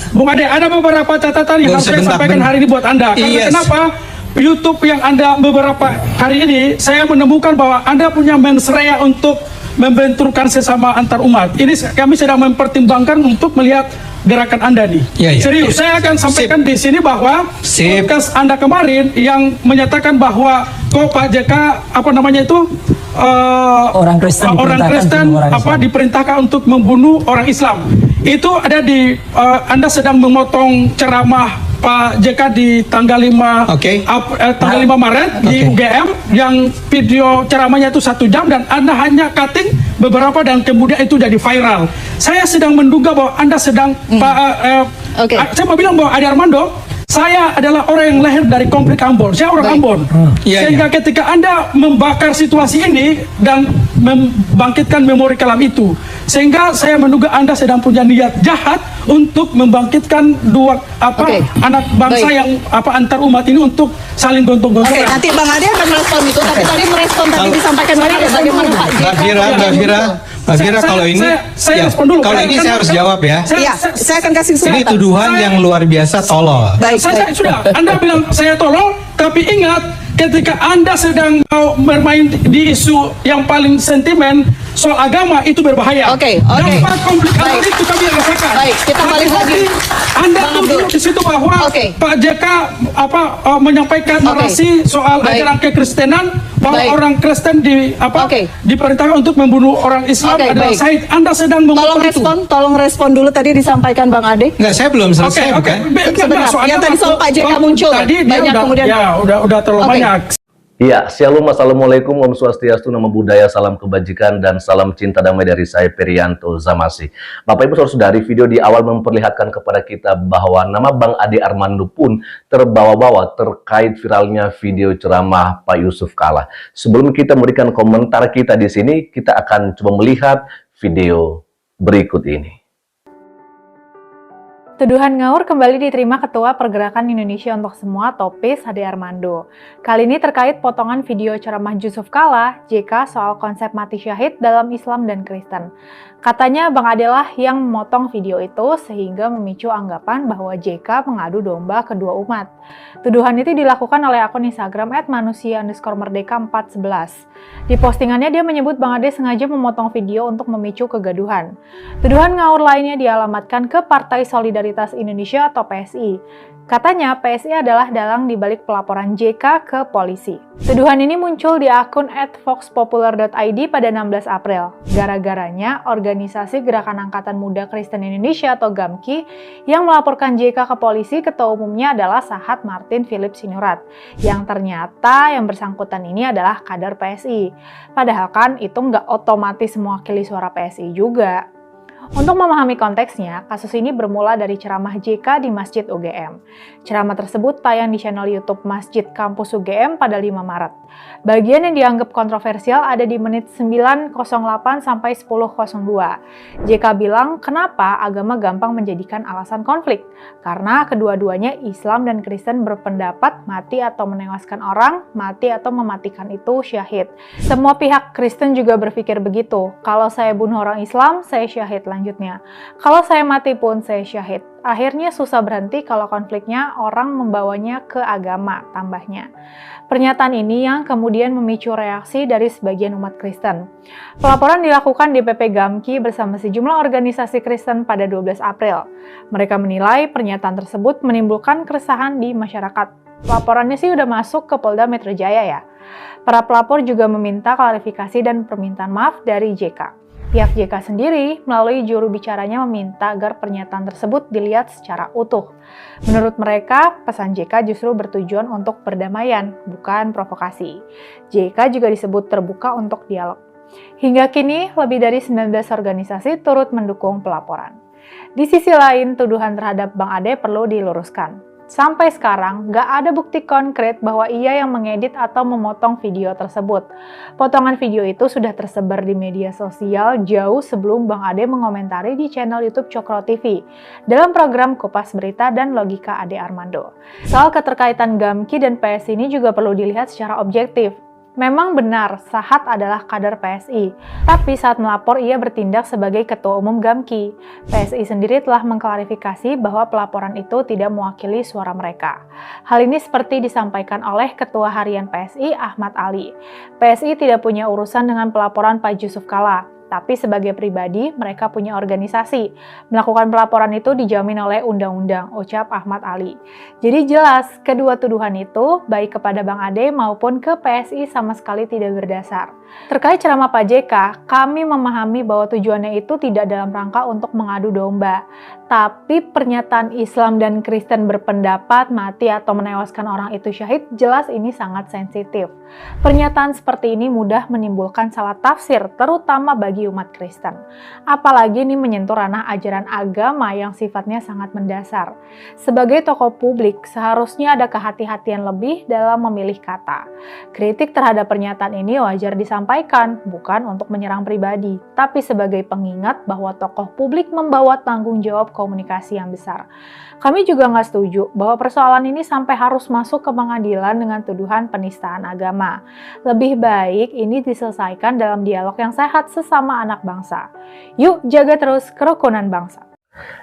Bung Ade, ada beberapa catatan yang harus saya sampaikan hari ini buat Anda. Karena kenapa? YouTube yang Anda beberapa hari ini, saya menemukan bahwa Anda punya mens rea untuk membenturkan sesama antar umat. Ini kami sedang mempertimbangkan untuk melihat gerakan Anda nih. Serius, saya akan sampaikan di sini bahwa podcast Anda kemarin yang menyatakan bahwa kok Pak JK apa namanya itu orang Kristen diperintahkan untuk membunuh orang Islam. Itu ada di Anda sedang memotong ceramah Pak JK di tanggal 5 Maret di UGM yang video ceramahnya itu 1 jam dan Anda hanya cutting beberapa dan kemudian itu jadi viral. Saya sedang menduga bahwa Anda sedang saya mau bilang bahwa Ade Armando, saya adalah orang yang lahir dari konflik Ambon. Saya orang Ambon. Sehingga ketika Anda membakar situasi ini dan membangkitkan memori kelam itu, sehingga saya menduga Anda sedang punya niat jahat untuk membangkitkan dua anak bangsa yang antar umat ini untuk saling gontok-gontokan. Nanti Bang Ade akan merespon itu, tapi tadi merespon tadi disampaikan bagaimana Pak Mbak Fira, kalau ini saya harus jawab ya. Saya akan kasih ini tuduhan yang luar biasa tolol. Saya sudah, Anda bilang saya tolol, tapi ingat ketika Anda sedang mau bermain di isu yang paling sentimen soal agama itu berbahaya. Dampak konflik antara itu kami rasakan. Kita balik lagi. Anda tuduh di situ bahwa Pak JK menyampaikan narasi soal ajaran kekristenan bahwa orang Kristen diperintahkan untuk membunuh orang Islam adalah Said. Anda sedang memotong itu. Tolong respon dulu tadi disampaikan Bang Ade. Enggak, saya belum selesai bukan? Yang tadi soal Pak JK muncul. Tadi dia udah terlalu banyak. Ya, Shalom, Assalamualaikum, Om Swastiastu, Namo Buddhaya, salam kebajikan, dan salam cinta damai dari saya, Perianto Zamasi. Bapak Ibu Saudara-saudari, video di awal memperlihatkan kepada kita bahwa nama Bang Ade Armando pun terbawa-bawa terkait viralnya video ceramah Pak Yusuf Kalla. Sebelum kita memberikan komentar kita di sini, kita akan coba melihat video berikut ini. Tuduhan ngawur kembali diterima Ketua Pergerakan Indonesia Untuk Semua atau PIS Ade Armando. Kali ini terkait potongan video ceramah Yusuf Kalla, JK soal konsep mati syahid dalam Islam dan Kristen. Katanya Bang Ade lah yang memotong video itu sehingga memicu anggapan bahwa JK mengadu domba kedua umat. Tuduhan itu dilakukan oleh akun Instagram @manusia_merdeka411. Di postingannya dia menyebut Bang Ade sengaja memotong video untuk memicu kegaduhan. Tuduhan ngawur lainnya dialamatkan ke Partai Solidaritas Indonesia atau PSI. Katanya PSI adalah dalang dibalik pelaporan JK ke polisi. Tuduhan ini muncul di akun @voxpopular.id pada 16 April. Gara-garanya organisasi Gerakan Angkatan Muda Kristen Indonesia atau GAMKI yang melaporkan JK ke polisi, ketua umumnya adalah Sahat Martin Philip Sinurat. Yang ternyata yang bersangkutan ini adalah kader PSI. Padahal kan itu nggak otomatis mewakili suara PSI juga. Untuk memahami konteksnya, kasus ini bermula dari ceramah JK di Masjid UGM. Ceramah tersebut tayang di channel YouTube Masjid Kampus UGM pada 5 Maret. Bagian yang dianggap kontroversial ada di menit 9.08 sampai 10.02. JK bilang, kenapa agama gampang menjadikan alasan konflik? Karena kedua-duanya Islam dan Kristen berpendapat mati atau menewaskan orang, mati atau mematikan itu syahid. Semua pihak Kristen juga berpikir begitu. Kalau saya bunuh orang Islam, saya syahid lanjutnya. Kalau saya mati pun saya syahid. Akhirnya susah berhenti kalau konfliknya orang membawanya ke agama, tambahnya. Pernyataan ini yang kemudian memicu reaksi dari sebagian umat Kristen. Pelaporan dilakukan DPP GAMKI bersama sejumlah organisasi Kristen pada 12 April. Mereka menilai pernyataan tersebut menimbulkan keresahan di masyarakat. Laporannya sih udah masuk ke Polda Metro Jaya ya. Para pelapor juga meminta klarifikasi dan permintaan maaf dari JK. Pihak JK sendiri melalui juru bicaranya meminta agar pernyataan tersebut dilihat secara utuh. Menurut mereka, pesan JK justru bertujuan untuk perdamaian, bukan provokasi. JK juga disebut terbuka untuk dialog. Hingga kini, lebih dari 19 organisasi turut mendukung pelaporan. Di sisi lain, tuduhan terhadap Bang Ade perlu diluruskan. Sampai sekarang, nggak ada bukti konkret bahwa ia yang mengedit atau memotong video tersebut. Potongan video itu sudah tersebar di media sosial jauh sebelum Bang Ade mengomentari di channel YouTube Cokro TV dalam program Kupas Berita dan Logika Ade Armando. Soal keterkaitan GAMKI dan PSI ini juga perlu dilihat secara objektif. Memang benar, Sahat adalah kader PSI, tapi saat melapor ia bertindak sebagai Ketua Umum Gamki. PSI sendiri telah mengklarifikasi bahwa pelaporan itu tidak mewakili suara mereka. Hal ini seperti disampaikan oleh Ketua Harian PSI Ahmad Ali. PSI tidak punya urusan dengan pelaporan Pak Yusuf Kalla. Tapi sebagai pribadi, mereka punya organisasi. Melakukan pelaporan itu dijamin oleh undang-undang, ucap Ahmad Ali. Jadi jelas, kedua tuduhan itu, baik kepada Bang Ade maupun ke PSI sama sekali tidak berdasar. Terkait ceramah Pak JK, kami memahami bahwa tujuannya itu tidak dalam rangka untuk mengadu domba. Tapi pernyataan Islam dan Kristen berpendapat mati atau menewaskan orang itu syahid, jelas ini sangat sensitif. Pernyataan seperti ini mudah menimbulkan salah tafsir, terutama bagi umat Kristen. Apalagi ini menyentuh ranah ajaran agama yang sifatnya sangat mendasar. Sebagai tokoh publik, seharusnya ada kehati-hatian lebih dalam memilih kata. Kritik terhadap pernyataan ini wajar disampaikan, bukan untuk menyerang pribadi, tapi sebagai pengingat bahwa tokoh publik membawa tanggung jawab komunikasi yang besar. Kami juga nggak setuju bahwa persoalan ini sampai harus masuk ke pengadilan dengan tuduhan penistaan agama. Lebih baik ini diselesaikan dalam dialog yang sehat sesama anak bangsa. Yuk jaga terus kerukunan bangsa.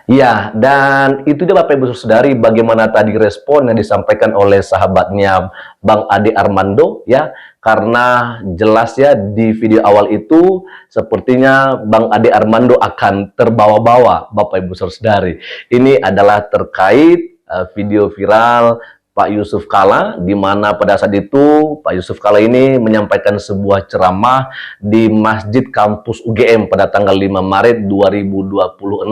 Ya, dan itu dia Bapak Ibu Saudari bagaimana tadi respon yang disampaikan oleh sahabatnya Bang Ade Armando ya, karena jelas ya di video awal itu sepertinya Bang Ade Armando akan terbawa-bawa Bapak Ibu Saudari. Ini adalah terkait video viral Pak Yusuf Kalla, di mana pada saat itu Pak Yusuf Kalla ini menyampaikan sebuah ceramah di Masjid Kampus UGM pada tanggal 5 Maret 2026.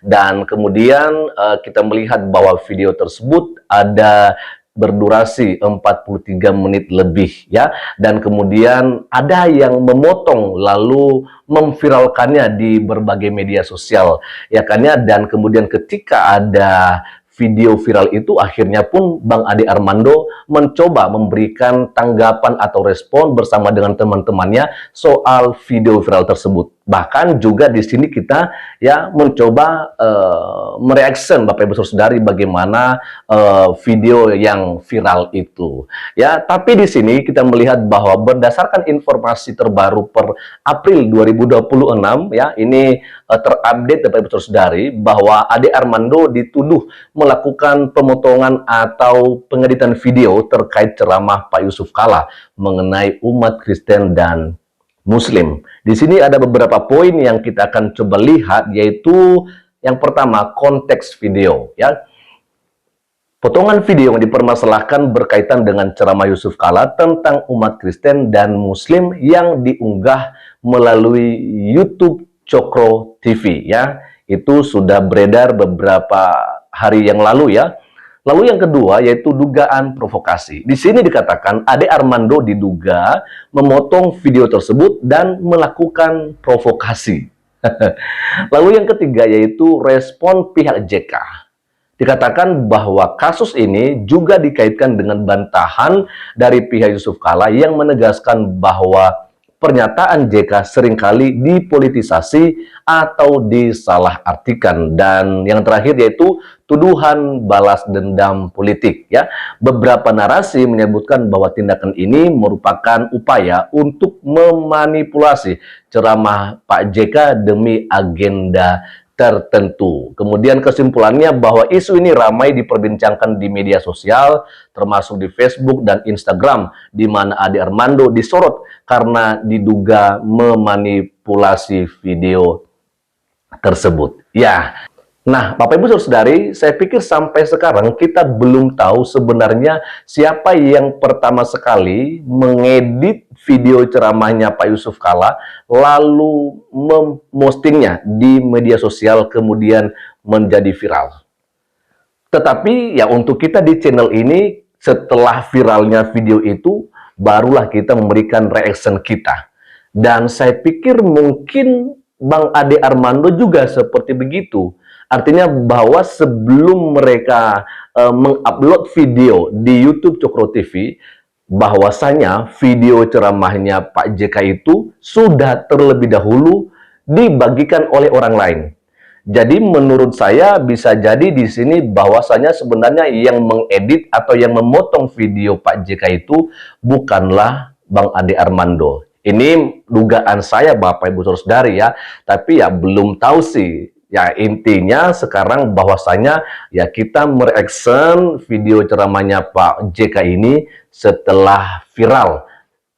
Dan kemudian kita melihat bahwa video tersebut ada berdurasi 43 menit lebih ya, dan kemudian ada yang memotong lalu memviralkannya di berbagai media sosial ya kan ya. Dan kemudian ketika ada video viral itu, akhirnya pun Bang Ade Armando mencoba memberikan tanggapan atau respon bersama dengan teman-temannya soal video viral tersebut. Bahkan juga di sini kita ya mencoba mereaction Bapak Ibu Saudari bagaimana video yang viral itu. Ya, tapi di sini kita melihat bahwa berdasarkan informasi terbaru per April 2026 ya, ini terupdate Bapak Ibu Saudari bahwa Ade Armando dituduh melakukan pemotongan atau pengeditan video terkait ceramah Pak Yusuf Kalla mengenai umat Kristen dan Muslim. Di sini ada beberapa poin yang kita akan coba lihat, yaitu yang pertama konteks video ya. Potongan video yang dipermasalahkan berkaitan dengan ceramah Yusuf Kalla tentang umat Kristen dan Muslim yang diunggah melalui YouTube Cokro TV ya. Itu sudah beredar beberapa hari yang lalu ya. Lalu yang kedua yaitu dugaan provokasi. Di sini dikatakan Ade Armando diduga memotong video tersebut dan melakukan provokasi. Lalu yang ketiga yaitu respon pihak JK. Dikatakan bahwa kasus ini juga dikaitkan dengan bantahan dari pihak Yusuf Kalla yang menegaskan bahwa pernyataan JK seringkali dipolitisasi atau disalahartikan. Dan yang terakhir yaitu tuduhan balas dendam politik ya. Beberapa narasi menyebutkan bahwa tindakan ini merupakan upaya untuk memanipulasi ceramah Pak JK demi agenda tertentu. Kemudian kesimpulannya bahwa isu ini ramai diperbincangkan di media sosial, termasuk di Facebook dan Instagram, di mana Ade Armando disorot karena diduga memanipulasi video tersebut. Ya, nah Bapak Ibu Saudari, saya pikir sampai sekarang kita belum tahu sebenarnya siapa yang pertama sekali mengedit video ceramahnya Pak Yusuf Kalla lalu mempostingnya di media sosial kemudian menjadi viral. Tetapi ya untuk kita di channel ini setelah viralnya video itu barulah kita memberikan reaction kita. Dan saya pikir mungkin Bang Ade Armando juga seperti begitu. Artinya bahwa sebelum mereka mengupload video di YouTube Cokro TV, bahwasanya video ceramahnya Pak JK itu sudah terlebih dahulu dibagikan oleh orang lain. Jadi menurut saya bisa jadi di sini bahwasanya sebenarnya yang mengedit atau yang memotong video Pak JK itu bukanlah Bang Ade Armando. Ini dugaan saya Bapak Ibu Saudara-saudari ya, tapi ya belum tahu sih. Ya intinya sekarang bahwasanya ya kita mereaction video ceramahnya Pak JK ini setelah viral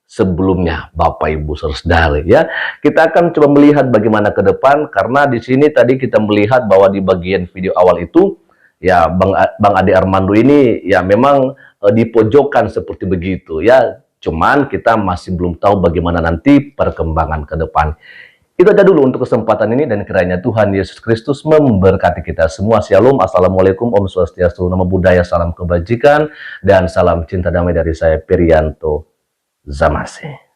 sebelumnya Bapak Ibu Saudara-saudari ya. Kita akan coba melihat bagaimana ke depan, karena di sini tadi kita melihat bahwa di bagian video awal itu ya Bang Ade Armando ini ya memang dipojokkan seperti begitu ya. Cuman kita masih belum tahu bagaimana nanti perkembangan ke depan. Itu aja dulu untuk kesempatan ini, dan kiranya Tuhan Yesus Kristus memberkati kita semua. Shalom, Assalamualaikum, Om Swastiastu, Namo Buddhaya, salam kebajikan, dan salam cinta damai dari saya Perianto Zamasi.